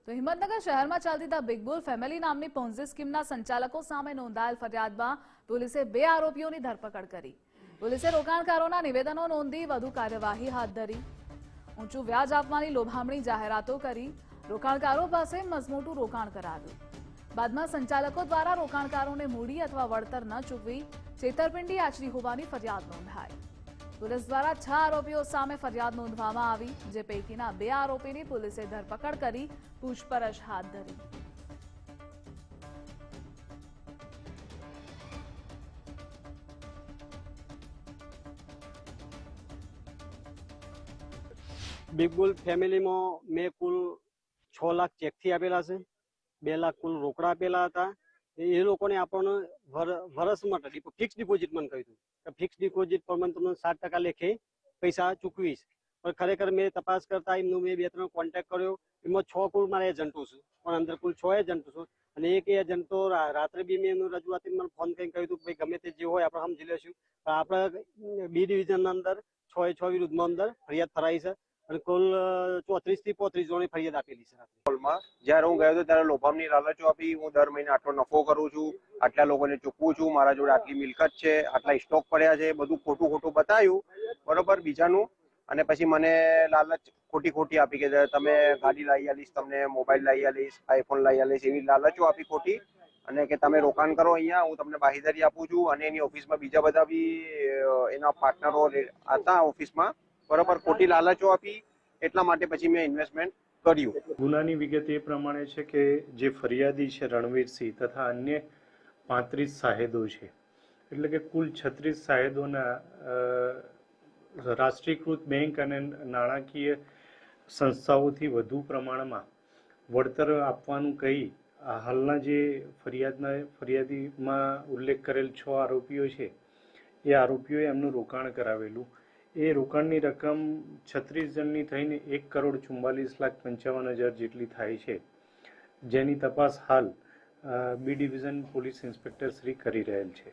તો હિંમતનગર શહેરમાં ચાલતી ધ બિગ બુલ ફેમિલી નામની પોન્ઝી સ્કીમના સંચાલકો સામે નોંધાયેલ ફરિયાદમાં પોલીસે 2 આરોપીઓની ધરપકડ કરી. પોલીસે રોકાણકારોના નિવેદનો નોંધી વધુ કાર્યવાહી હાથ ધરી. ઊંચું વ્યાજ આપવાની લોભામણી જાહેરાતો કરી રોકાણકારો પાસે મસમોટું રોકાણ કરાવ્યું. બાદમાં સંચાલકો દ્વારા રોકાણકારોને મૂડી અથવા વળતર ન ચૂકવી છેતરપિંડી આચરી હોવાની ફરિયાદ નોંધાઈ. પોલીસ દ્વારા 6 આરોપીઓ સામે ફરિયાદ નોંધવામાં આવી, જે પૈકીના 2 આરોપીની પોલીસે ધરપકડ કરી પૂછપરછ હાથ ધરી. બિગ બુલ ફેમિલીમાં મેં કુલ 6 લાખ ચેકથી આપેલા છે, 2 લાખ કુલ રોકડા આપેલા હતા. એ લોકોને આપણને વર્ષ માટે ફિક્સ ડિપોઝિટ મને કહ્યું કે ફિક્સ ડિપોઝિટ પર મને તમને 7% લેખે પૈસા ચૂકવીશ. પણ ખરેખર મેં તપાસ કરતા એમનું મેં 2-3 કોન્ટેક્ટ કર્યો. એમાં 6 કુલ મારા એજન્ટો છે, પણ અંદર કુલ 6 એજન્ટો છે. અને એક એજન્ટો રાત્રે બી મેં એમનું રજૂઆત મને ફોન કરીને કહ્યું હતું કે ભાઈ ગમે તે જે હોય આપણે સમજી લેશું. પણ આપણે બી ડિવિઝનના અંદર 6 વિરુદ્ધમાં અંદર ફરિયાદ ફરાઈ છે અને કુલ 34 થી 35 જણની ફરિયાદ આપેલી છે. જ્યારે હું ગયો હતો ત્યારે લોભામણી લાલચો આપી હું દર મહિને આટલો નફો કરું છું, આટલા લોકોને ચૂકવું છું, મારા જોડે આટલી મિલકત છે, આટલા સ્ટોક પડ્યા છે, બધું ખોટું બતાવ્યું બરોબર બીજાનું. અને પછી મને લાલચ ખોટી આપી કે તમે ગાડી લાવી આલીશ, તમને મોબાઈલ લાવી આલીશ, આઈફોન લાવી આલીશ, એવી લાલચો આપી ખોટી. અને કે તમે રોકાણ કરો અહીંયા, હું તમને બાંહેધરી આપું છું. અને એની ઓફિસમાં બીજા બધા બી એના પાર્ટનરો હતા ઓફિસમાં બરોબર, ખોટી લાલચો આપી. એટલા માટે પછી મેં ઇન્વેસ્ટમેન્ટ કર્યું. ગુનાની વિગત એ પ્રમાણે છે કે જે ફરિયાદી છે રણવીરસિંહ તથા અન્ય 35 સાહેદો છે, એટલે કે કુલ 36 સાહેદોના રાષ્ટ્રીયકૃત બેંક અને નાણાકીય સંસ્થાઓથી વધુ પ્રમાણમાં વળતર આપવાનું કહી હાલના જે ફરિયાદીમાં ઉલ્લેખ કરેલ 6 આરોપીઓ છે એ આરોપીઓએ એમનું રોકાણ કરાવેલું. એ રોકાણની રકમ 36 જણની થઈને 1,44,55,000 જેટલી થાય છે, જેની તપાસ હાલ B division police inspector Shri કરી રહેલ છે.